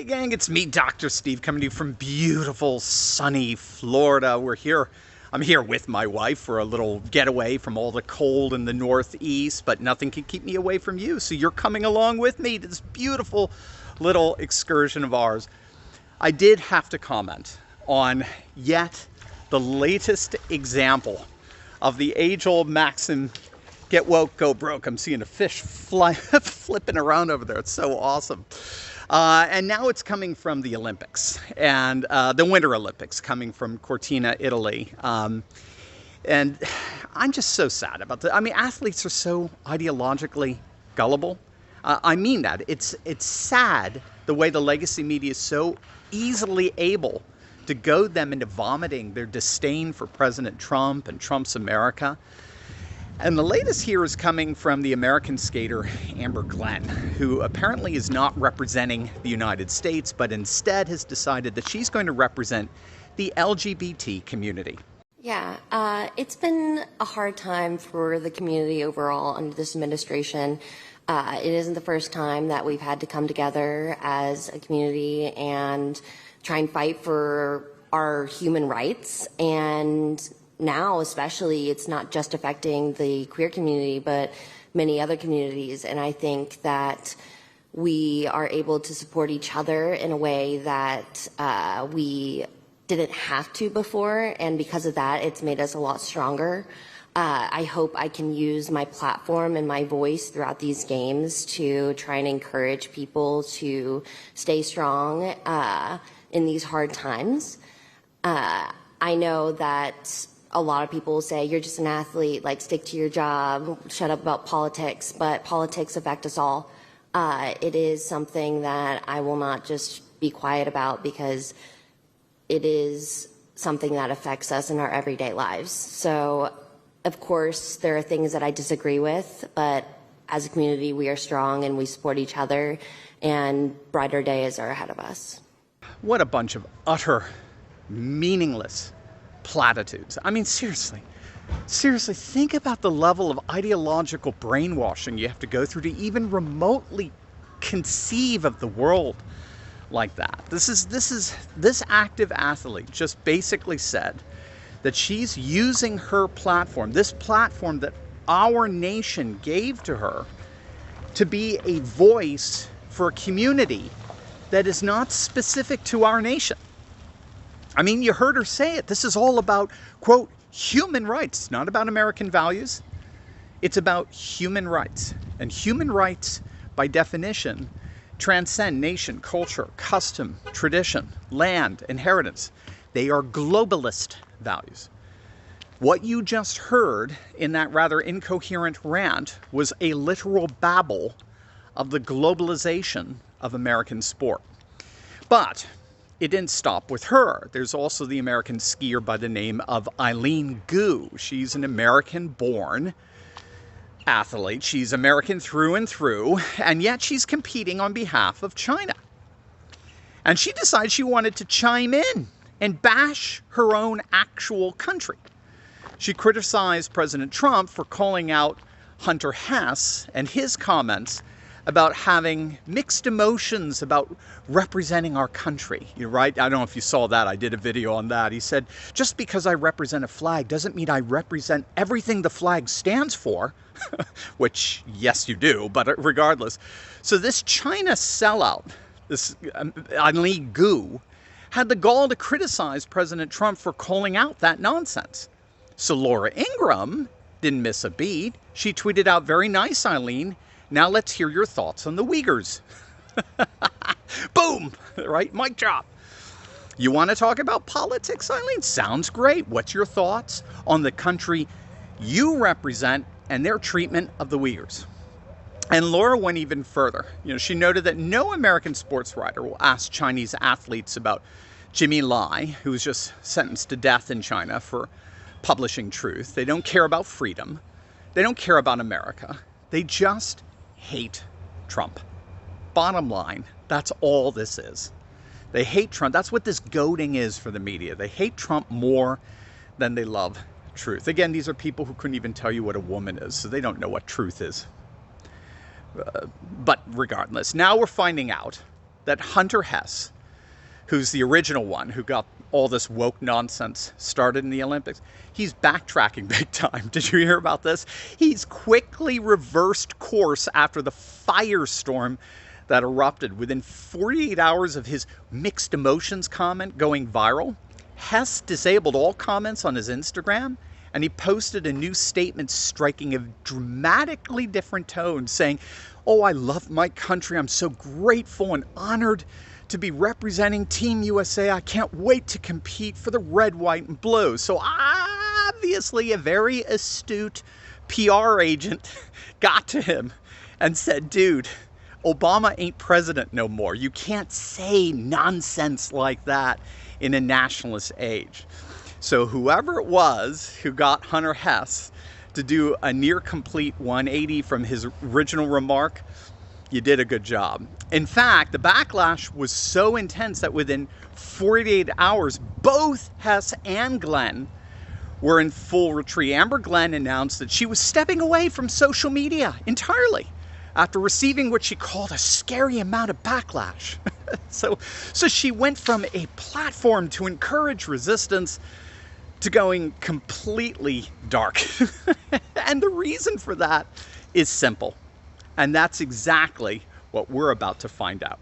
Hey gang, it's me, Dr. Steve, coming to you from beautiful, sunny Florida. I'm here with my wife for a little getaway from all the cold in the Northeast, but nothing can keep me away from you. So you're coming along with me to this beautiful little excursion of ours. I did have to comment on yet the latest example of the age-old maxim, get woke, go broke. I'm seeing a fish flipping around over there. It's so awesome. And now it's coming from the Olympics, and the Winter Olympics, coming from Cortina, Italy. And I'm just so sad about that. I mean, athletes are so ideologically gullible. I mean that. It's sad the way the legacy media is so easily able to goad them into vomiting their disdain for President Trump and Trump's America. And the latest here is coming from the American skater Amber Glenn, who apparently is not representing the United States, but instead has decided that she's going to represent the LGBT community. Yeah, it's been a hard time for the community overall under this administration. It isn't the first time that we've had to come together as a community and try and fight for our human rights. And now, especially, it's not just affecting the queer community, but many other communities. And I think that we are able to support each other in a way that we didn't have to before. And because of that, it's made us a lot stronger. I hope I can use my platform and my voice throughout these games to try and encourage people to stay strong in these hard times. I know that a lot of people say, you're just an athlete, like stick to your job, shut up about politics, but politics affect us all. It is something that I will not just be quiet about because it is something that affects us in our everyday lives. So, of course, there are things that I disagree with, but as a community, we are strong and we support each other, and brighter days are ahead of us. What a bunch of utter, meaningless platitudes. I mean, seriously, think about the level of ideological brainwashing you have to go through to even remotely conceive of the world like that. This active athlete just basically said that she's using her platform, this platform that our nation gave to her, to be a voice for a community that is not specific to our nation. I mean, you heard her say it. This is all about, quote, human rights. It's not about American values. It's about human rights. And human rights, by definition, transcend nation, culture, custom, tradition, land, inheritance. They are globalist values. What you just heard in that rather incoherent rant was a literal babble of the globalization of American sport. But it didn't stop with her. There's also the American skier by the name of Eileen Gu. She's an American-born athlete. She's American through and through, and yet she's competing on behalf of China. And she decided she wanted to chime in and bash her own actual country. She criticized President Trump for calling out Hunter Hess and his comments about having mixed emotions about representing our country. You're right. I don't know if you saw that. I did a video on that. He said, just because I represent a flag doesn't mean I represent everything the flag stands for, which, yes, you do, but regardless. So this China sellout, this Eileen Gu, had the gall to criticize President Trump for calling out that nonsense. So Laura Ingraham didn't miss a beat. She tweeted out, very nice, Eileen. Now let's hear your thoughts on the Uyghurs. Boom! Right? Mic drop. You want to talk about politics, Eileen? Sounds great. What's your thoughts on the country you represent and their treatment of the Uyghurs? And Laura went even further. She noted that no American sports writer will ask Chinese athletes about Jimmy Lai, who was just sentenced to death in China for publishing truth. They don't care about freedom. They don't care about America. They just hate Trump. Bottom line, that's all this is. They hate Trump. That's what this goading is for the media. They hate Trump more than they love truth. Again, these are people who couldn't even tell you what a woman is, so they don't know what truth is. But regardless, now we're finding out that Hunter Hess, who's the original one who got all this woke nonsense started in the Olympics, he's backtracking big time. Did you hear about this? He's quickly reversed course after the firestorm that erupted. Within 48 hours of his mixed emotions comment going viral, Hess disabled all comments on his Instagram, and he posted a new statement striking a dramatically different tone, saying, "Oh, I love my country. I'm so grateful and honored to be representing Team USA. I can't wait to compete for the red, white, and blue." So obviously a very astute PR agent got to him and said, "Dude, Obama ain't president no more. You can't say nonsense like that in a nationalist age." So whoever it was who got Hunter Hess to do a near complete 180 from his original remark, you did a good job. In fact, the backlash was so intense that within 48 hours, both Hess and Glenn were in full retreat. Amber Glenn announced that she was stepping away from social media entirely after receiving what she called a scary amount of backlash. So she went from a platform to encourage resistance to going completely dark. And the reason for that is simple. And that's exactly what we're about to find out.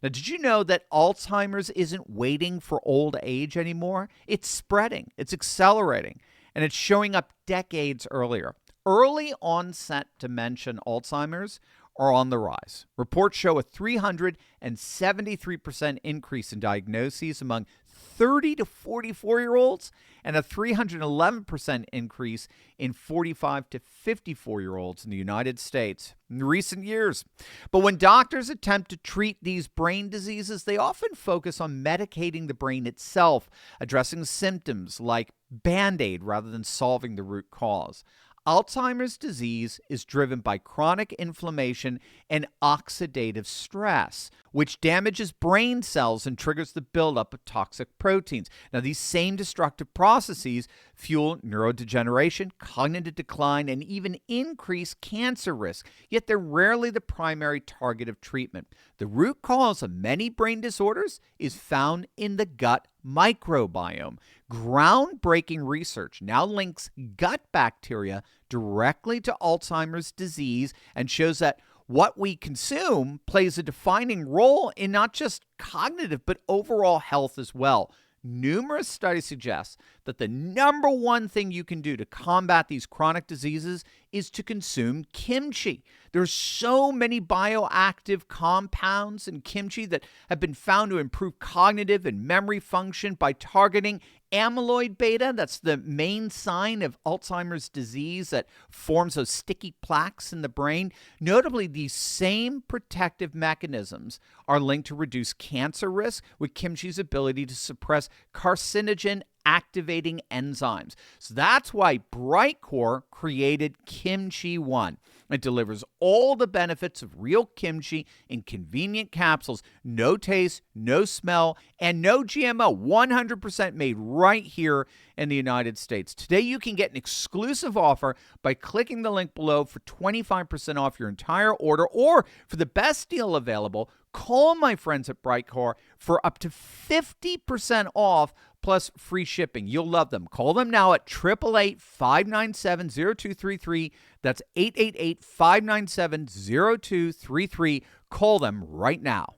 Now, did you know that Alzheimer's isn't waiting for old age anymore? It's spreading, it's accelerating, and it's showing up decades earlier. Early onset dementia and Alzheimer's are on the rise. Reports show a 373% increase in diagnoses among 30 to 44-year-olds and a 311% increase in 45 to 54-year-olds in the United States in recent years. But when doctors attempt to treat these brain diseases, they often focus on medicating the brain itself, addressing symptoms like Band-Aid rather than solving the root cause. Alzheimer's disease is driven by chronic inflammation and oxidative stress, which damages brain cells and triggers the buildup of toxic proteins. Now, these same destructive processes fuel neurodegeneration, cognitive decline, and even increase cancer risk, yet they're rarely the primary target of treatment. The root cause of many brain disorders is found in the gut microbiome. Groundbreaking research now links gut bacteria directly to Alzheimer's disease and shows that what we consume plays a defining role in not just cognitive but overall health as well. Numerous studies suggest that the number one thing you can do to combat these chronic diseases is to consume kimchi. There's so many bioactive compounds in kimchi that have been found to improve cognitive and memory function by targeting amyloid beta. That's the main sign of Alzheimer's disease that forms those sticky plaques in the brain. Notably, these same protective mechanisms are linked to reduce cancer risk with kimchi's ability to suppress carcinogen activating enzymes. So that's why Brightcore created Kimchi One. It delivers all the benefits of real kimchi in convenient capsules. No taste, no smell, and no GMO. 100% made right here in the United States. Today you can get an exclusive offer by clicking the link below for 25% off your entire order, or for the best deal available, call my friends at Brightcore for up to 50% off plus free shipping. You'll love them. Call them now at 888-597-0233. That's 888-597-0233. Call them right now.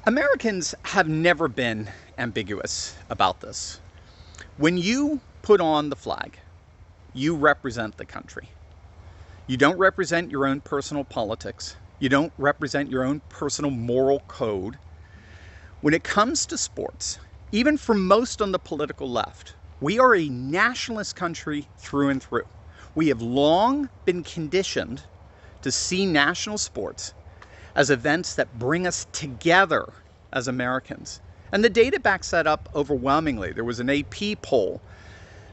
Americans have never been ambiguous about this. When you put on the flag, you represent the country. You don't represent your own personal politics. You don't represent your own personal moral code. When it comes to sports, even for most on the political left, we are a nationalist country through and through. We have long been conditioned to see national sports as events that bring us together as Americans. And the data backs that up overwhelmingly. There was an AP poll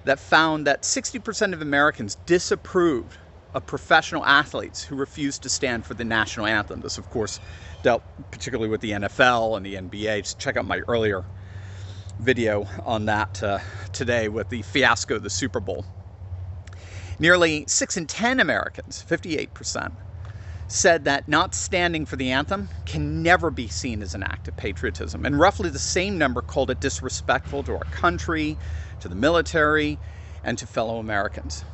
that found that 60% of Americans disapproved of professional athletes who refused to stand for the national anthem. This, of course, dealt particularly with the NFL and the NBA. Just check out my earlier video on that today with the fiasco of the Super Bowl. Nearly 6 in 10 Americans, 58%, said that not standing for the anthem can never be seen as an act of patriotism. And roughly the same number called it disrespectful to our country, to the military, and to fellow Americans.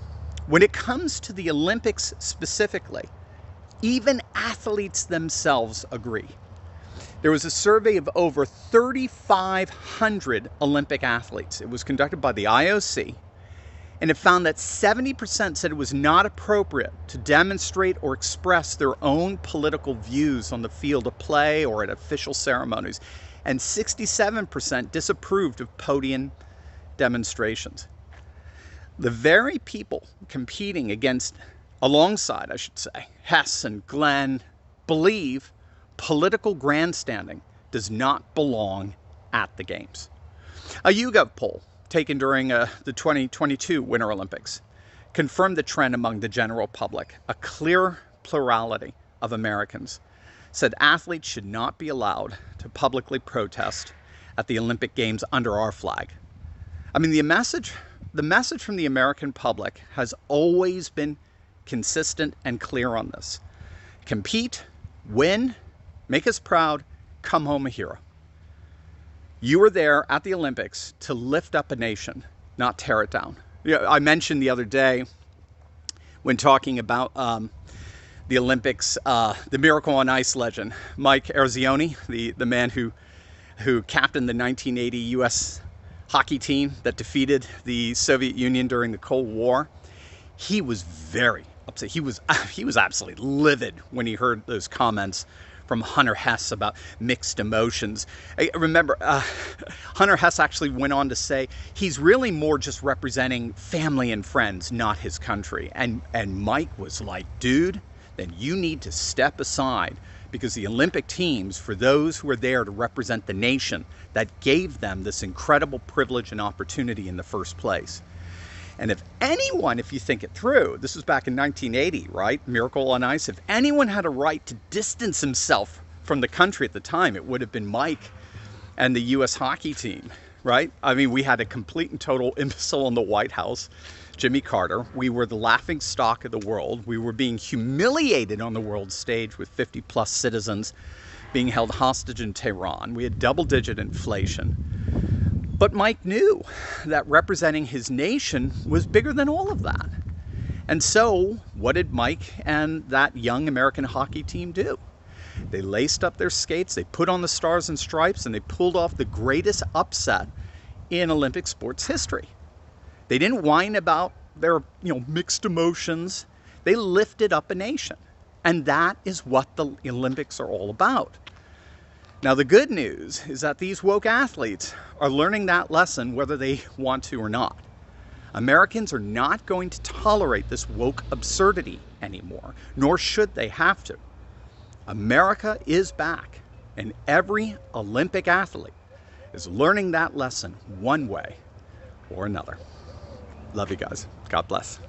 When it comes to the Olympics specifically, even athletes themselves agree. There was a survey of over 3,500 Olympic athletes. It was conducted by the IOC, and it found that 70% said it was not appropriate to demonstrate or express their own political views on the field of play or at official ceremonies, and 67% disapproved of podium demonstrations. The very people competing alongside, Hess and Glenn, believe political grandstanding does not belong at the Games. A YouGov poll taken during the 2022 Winter Olympics confirmed the trend among the general public. A clear plurality of Americans said athletes should not be allowed to publicly protest at the Olympic Games under our flag. I mean, the message from the American public has always been consistent and clear on this. Compete, win, make us proud, come home a hero. You were there at the Olympics to lift up a nation, not tear it down. I mentioned the other day when talking about the Olympics, the Miracle on Ice legend, Mike Eruzione, the man who captained the 1980 U.S. hockey team that defeated the Soviet Union during the Cold War. He was very upset. He was absolutely livid when he heard those comments from Hunter Hess about mixed emotions. I remember Hunter Hess actually went on to say he's really more just representing family and friends, not his country. And Mike was like, dude, then you need to step aside, because the Olympic teams, for those who are there to represent the nation that gave them this incredible privilege and opportunity in the first place. And if you think it through, this was back in 1980, right? Miracle on Ice. If anyone had a right to distance himself from the country at the time, it would have been Mike and the U.S. hockey team, right? I mean, we had a complete and total imbecile in the White House, Jimmy Carter. We were the laughing stock of the world. We were being humiliated on the world stage with 50-plus citizens being held hostage in Tehran. We had double-digit inflation. But Mike knew that representing his nation was bigger than all of that. And so, what did Mike and that young American hockey team do? They laced up their skates, they put on the stars and stripes, and they pulled off the greatest upset in Olympic sports history. They didn't whine about their mixed emotions. They lifted up a nation. And that is what the Olympics are all about. Now, the good news is that these woke athletes are learning that lesson whether they want to or not. Americans are not going to tolerate this woke absurdity anymore, nor should they have to. America is back, and every Olympic athlete is learning that lesson one way or another. Love you guys. God bless.